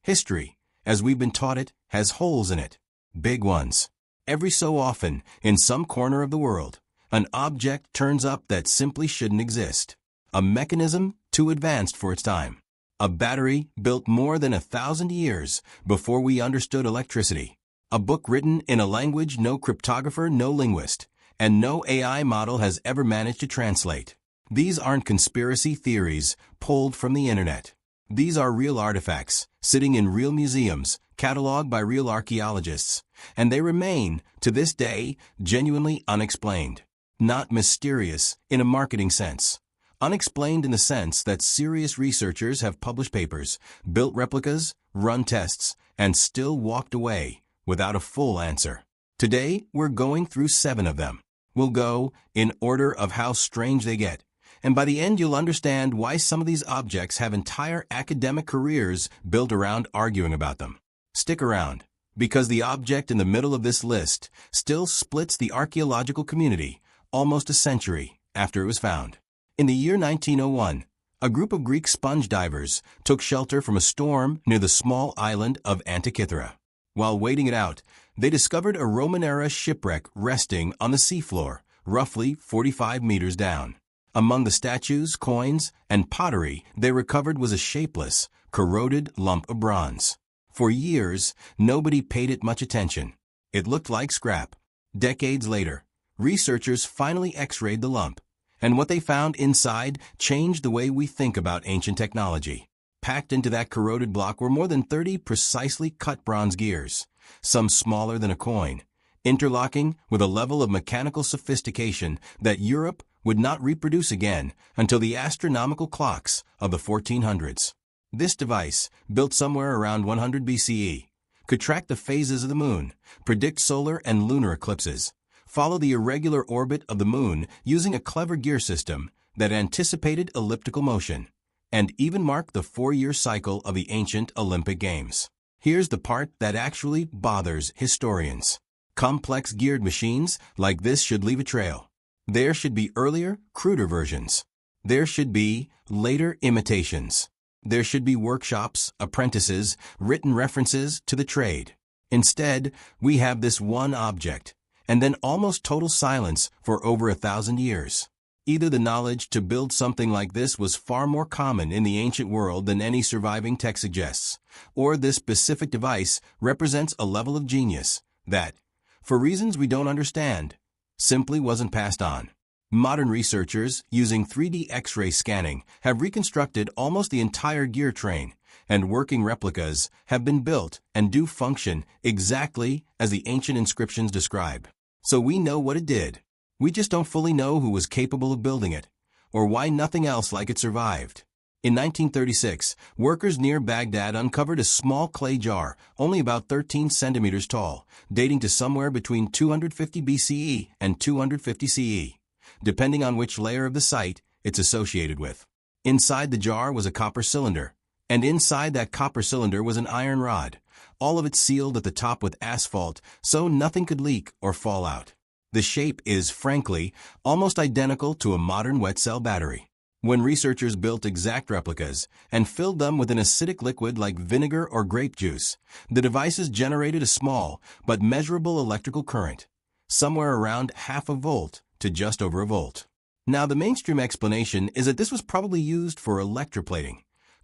History, as we've been taught it, has holes in it. Big ones. Every so often, in some corner of the world, an object turns up that simply shouldn't exist. A mechanism too advanced for its time. A battery built more than 1,000 years before we understood electricity. A book written in a language no cryptographer, no linguist, and no AI model has ever managed to translate. These aren't conspiracy theories pulled from the internet. These are real artifacts, sitting in real museums, cataloged by real archaeologists, and they remain, to this day, genuinely unexplained. Not mysterious in a marketing sense. Unexplained in the sense that serious researchers have published papers, built replicas, run tests, and still walked away without a full answer. Today, we're going through 7 of them. We'll go in order of how strange they get, and by the end you'll understand why some of these objects have entire academic careers built around arguing about them. Stick around, because the object in the middle of this list still splits the archaeological community almost a century after it was found. In the year 1901, a group of Greek sponge divers took shelter from a storm near the small island of Antikythera. While waiting it out, they discovered a Roman-era shipwreck resting on the seafloor, roughly 45 meters down. Among the statues, coins, and pottery they recovered was a shapeless, corroded lump of bronze. For years, nobody paid it much attention. It looked like scrap. Decades later, researchers finally X-rayed the lump, and what they found inside changed the way we think about ancient technology. Packed into that corroded block were more than 30 precisely cut bronze gears, some smaller than a coin, interlocking with a level of mechanical sophistication that Europe would not reproduce again until the astronomical clocks of the 1400s. This device, built somewhere around 100 BCE, could track the phases of the moon, predict solar and lunar eclipses, follow the irregular orbit of the moon using a clever gear system that anticipated elliptical motion, and even mark the 4-year cycle of the ancient Olympic Games. Here's the part that actually bothers historians. Complex geared machines like this should leave a trail. There should be earlier, cruder versions. There should be later imitations. There should be workshops, apprentices, written references to the trade. Instead, we have this one object, and then almost total silence for over 1,000 years. Either the knowledge to build something like this was far more common in the ancient world than any surviving text suggests, or this specific device represents a level of genius that, for reasons we don't understand, simply wasn't passed on. Modern researchers, using 3D X-ray scanning, have reconstructed almost the entire gear train, and working replicas have been built and do function exactly as the ancient inscriptions describe. So we know what it did. We just don't fully know who was capable of building it, or why nothing else like it survived. In 1936, workers near Baghdad uncovered a small clay jar, only about 13 centimeters tall, dating to somewhere between 250 BCE and 250 CE, depending on which layer of the site it's associated with. Inside the jar was a copper cylinder, and inside that copper cylinder was an iron rod, all of it sealed at the top with asphalt so nothing could leak or fall out. The shape is, frankly, almost identical to a modern wet cell battery. When researchers built exact replicas and filled them with an acidic liquid like vinegar or grape juice, the devices generated a small but measurable electrical current, somewhere around half a volt to just over a volt. Now, the mainstream explanation is that this was probably used for electroplating,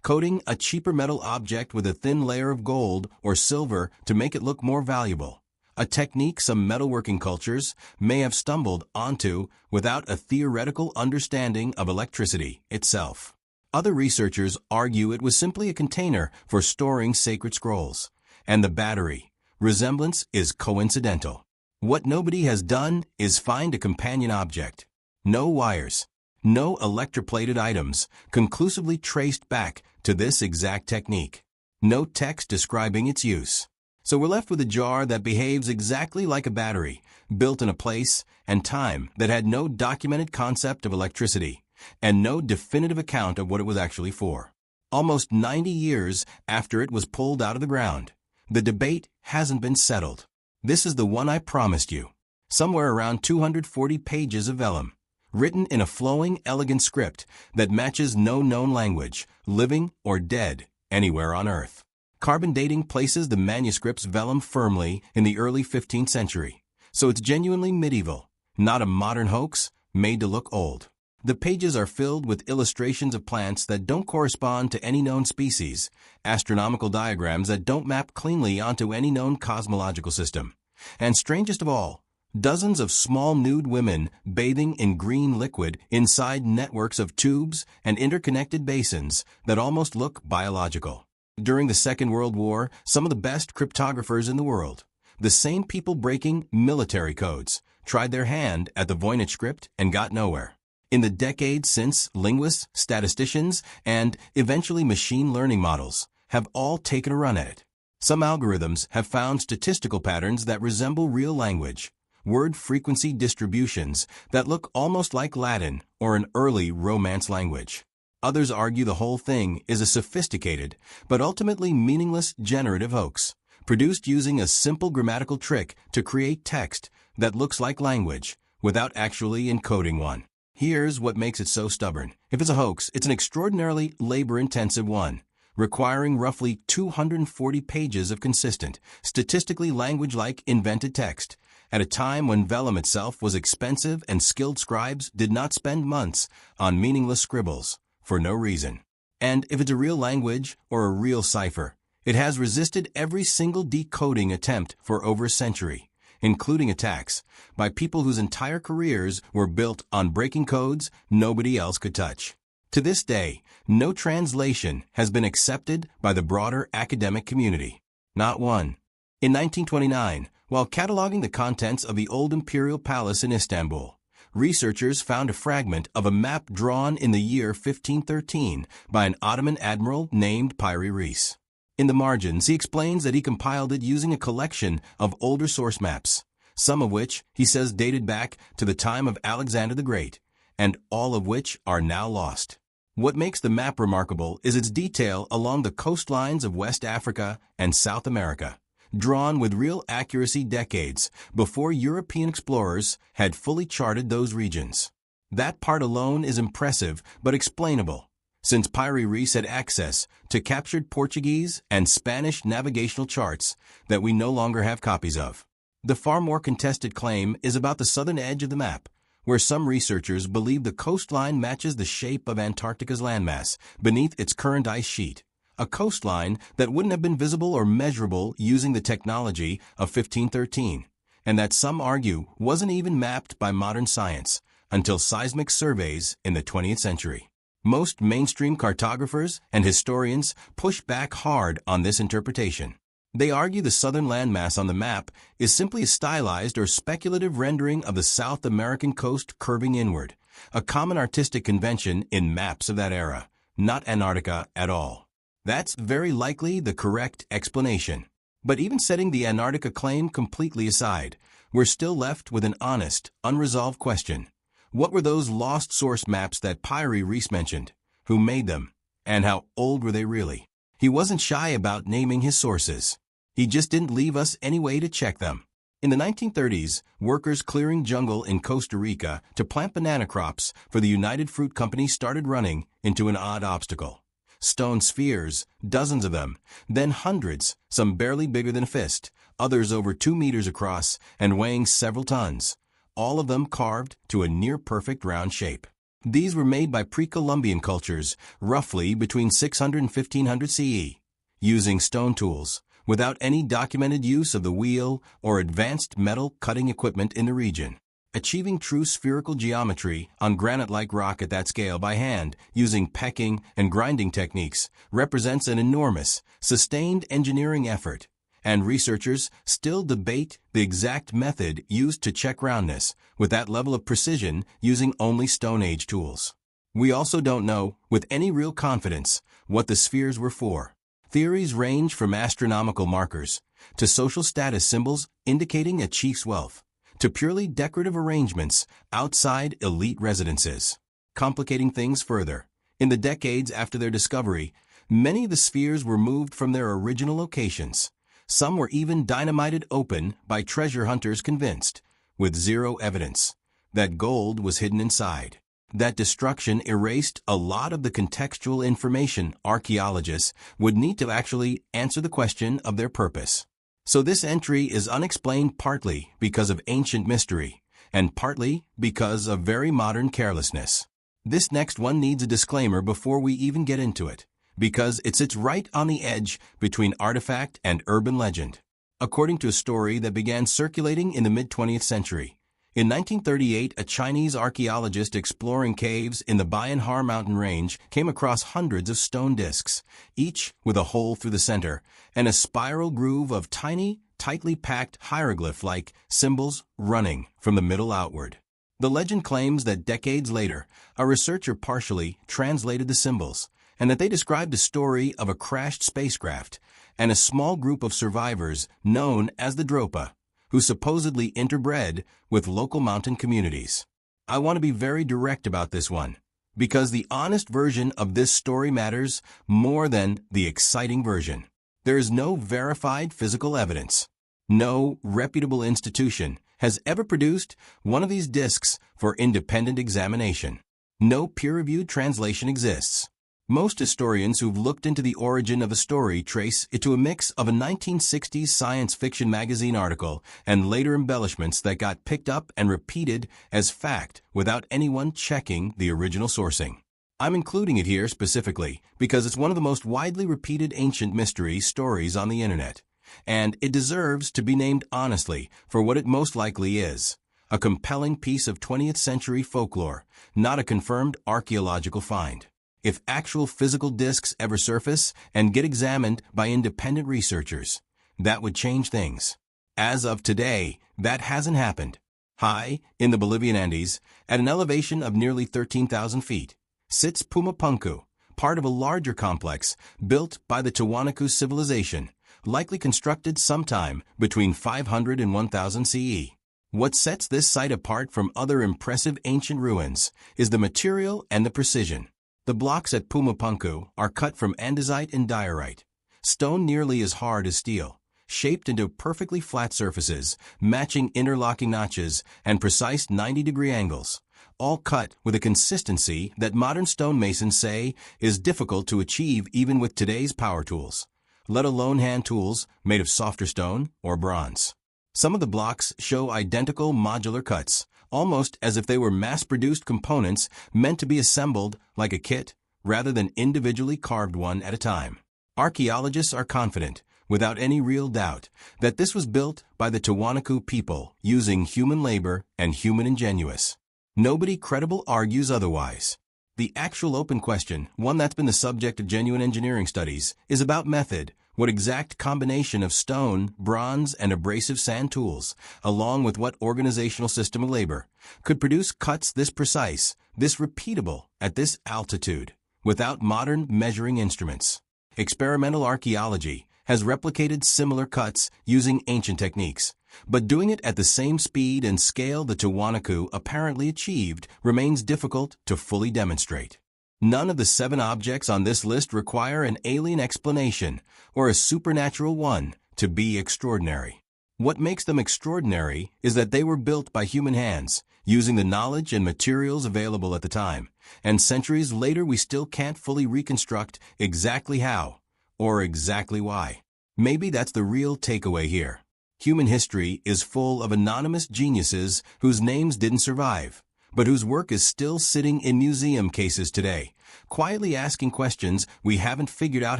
coating a cheaper metal object with a thin layer of gold or silver to make it look more valuable. A technique some metalworking cultures may have stumbled onto without a theoretical understanding of electricity itself. Other researchers argue it was simply a container for storing sacred scrolls, and the battery resemblance is coincidental. What nobody has done is find a companion object. No wires, no electroplated items conclusively traced back to this exact technique. No text describing its use. So we're left with a jar that behaves exactly like a battery, built in a place and time that had no documented concept of electricity, and no definitive account of what it was actually for. Almost 90 years after it was pulled out of the ground, the debate hasn't been settled. This is the one I promised you. Somewhere around 240 pages of vellum, written in a flowing, elegant script that matches no known language, living or dead, anywhere on Earth. Carbon dating places the manuscript's vellum firmly in the early 15th century, so it's genuinely medieval, not a modern hoax made to look old. The pages are filled with illustrations of plants that don't correspond to any known species, astronomical diagrams that don't map cleanly onto any known cosmological system, and strangest of all, dozens of small nude women bathing in green liquid inside networks of tubes and interconnected basins that almost look biological. During the Second World War, some of the best cryptographers in the world, the same people breaking military codes, tried their hand at the Voynich script and got nowhere. In the decades since, linguists, statisticians, and eventually machine learning models have all taken a run at it. Some algorithms have found statistical patterns that resemble real language, word frequency distributions that look almost like Latin or an early Romance language. Others argue the whole thing is a sophisticated, but ultimately meaningless generative hoax, produced using a simple grammatical trick to create text that looks like language without actually encoding one. Here's what makes it so stubborn. If it's a hoax, it's an extraordinarily labor-intensive one, requiring roughly 240 pages of consistent, statistically language-like invented text, at a time when vellum itself was expensive and skilled scribes did not spend months on meaningless scribbles for no reason. And if it's a real language or a real cipher, it has resisted every single decoding attempt for over a century, including attacks by people whose entire careers were built on breaking codes nobody else could touch. To this day, no translation has been accepted by the broader academic community. Not one. In 1929, while cataloging the contents of the old imperial palace in Istanbul, researchers found a fragment of a map drawn in the year 1513 by an Ottoman admiral named Piri Reis. In the margins, he explains that he compiled it using a collection of older source maps, some of which he says dated back to the time of Alexander the Great, and all of which are now lost. What makes the map remarkable is its detail along the coastlines of West Africa and South America, drawn with real accuracy decades before European explorers had fully charted those regions. That part alone is impressive but explainable, since Piri Reis had access to captured Portuguese and Spanish navigational charts that we no longer have copies of. The far more contested claim is about the southern edge of the map, where some researchers believe the coastline matches the shape of Antarctica's landmass beneath its current ice sheet, a coastline that wouldn't have been visible or measurable using the technology of 1513, and that some argue wasn't even mapped by modern science until seismic surveys in the 20th century. Most mainstream cartographers and historians push back hard on this interpretation. They argue the southern landmass on the map is simply a stylized or speculative rendering of the South American coast curving inward, a common artistic convention in maps of that era, not Antarctica at all. That's very likely the correct explanation. But even setting the Antarctica claim completely aside, we're still left with an honest, unresolved question. What were those lost source maps that Piri Reis mentioned? Who made them? And how old were they really? He wasn't shy about naming his sources. He just didn't leave us any way to check them. In the 1930s, workers clearing jungle in Costa Rica to plant banana crops for the United Fruit Company started running into an odd obstacle. Stone spheres, dozens of them, then hundreds, some barely bigger than a fist, others over 2 meters across and weighing several tons, all of them carved to a near-perfect round shape. These were made by pre-Columbian cultures, roughly between 600 and 1500 CE, using stone tools, without any documented use of the wheel or advanced metal cutting equipment in the region. Achieving true spherical geometry on granite-like rock at that scale by hand, using pecking and grinding techniques, represents an enormous, sustained engineering effort, and researchers still debate the exact method used to check roundness with that level of precision using only Stone Age tools. We also don't know, with any real confidence, what the spheres were for. Theories range from astronomical markers to social status symbols indicating a chief's wealth, to purely decorative arrangements outside elite residences. Complicating things further, in the decades after their discovery, many of the spheres were moved from their original locations. Some were even dynamited open by treasure hunters convinced, with zero evidence, that gold was hidden inside. That destruction erased a lot of the contextual information archaeologists would need to actually answer the question of their purpose. So this entry is unexplained partly because of ancient mystery, and partly because of very modern carelessness. This next one needs a disclaimer before we even get into it, because it sits right on the edge between artifact and urban legend. According to a story that began circulating in the mid-20th century, in 1938, a Chinese archaeologist exploring caves in the Bayan Har mountain range came across hundreds of stone discs, each with a hole through the center and a spiral groove of tiny, tightly packed hieroglyph-like symbols running from the middle outward. The legend claims that decades later, a researcher partially translated the symbols, and that they described the story of a crashed spacecraft and a small group of survivors known as the Dropa, who supposedly interbred with local mountain communities. I want to be very direct about this one, because the honest version of this story matters more than the exciting version. There is no verified physical evidence. No reputable institution has ever produced one of these discs for independent examination. No peer-reviewed translation exists. Most historians who've looked into the origin of a story trace it to a mix of a 1960s science fiction magazine article and later embellishments that got picked up and repeated as fact without anyone checking the original sourcing. I'm including it here specifically because it's one of the most widely repeated ancient mystery stories on the internet, and it deserves to be named honestly for what it most likely is: a compelling piece of 20th century folklore, not a confirmed archaeological find. If actual physical discs ever surface and get examined by independent researchers, that would change things. As of today, that hasn't happened. High in the Bolivian Andes, at an elevation of nearly 13,000 feet, sits Puma Punku, part of a larger complex built by the Tiwanaku civilization, likely constructed sometime between 500 and 1000 CE. What sets this site apart from other impressive ancient ruins is the material and the precision. The blocks at Puma Punku are cut from andesite and diorite, stone nearly as hard as steel, shaped into perfectly flat surfaces, matching interlocking notches and precise 90-degree angles, all cut with a consistency that modern stonemasons say is difficult to achieve even with today's power tools, let alone hand tools made of softer stone or bronze. Some of the blocks show identical modular cuts, almost as if they were mass-produced components meant to be assembled like a kit rather than individually carved one at a time. Archaeologists are confident, without any real doubt, that this was built by the Tiwanaku people using human labor and human ingenuous. Nobody credible argues otherwise. The actual open question, one that's been the subject of genuine engineering studies, is about method. What exact combination of stone, bronze, and abrasive sand tools, along with what organizational system of labor, could produce cuts this precise, this repeatable, at this altitude, without modern measuring instruments? Experimental archaeology has replicated similar cuts using ancient techniques, but doing it at the same speed and scale the Tiwanaku apparently achieved remains difficult to fully demonstrate. None of the 7 objects on this list require an alien explanation or a supernatural one to be extraordinary. What makes them extraordinary is that they were built by human hands, using the knowledge and materials available at the time, and centuries later we still can't fully reconstruct exactly how or exactly why. Maybe that's the real takeaway here. Human history is full of anonymous geniuses whose names didn't survive, but whose work is still sitting in museum cases today, quietly asking questions we haven't figured out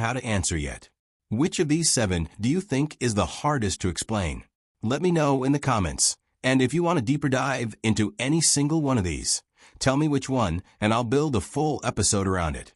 how to answer yet. Which of these 7 do you think is the hardest to explain? Let me know in the comments. And if you want a deeper dive into any single one of these, tell me which one and I'll build a full episode around it.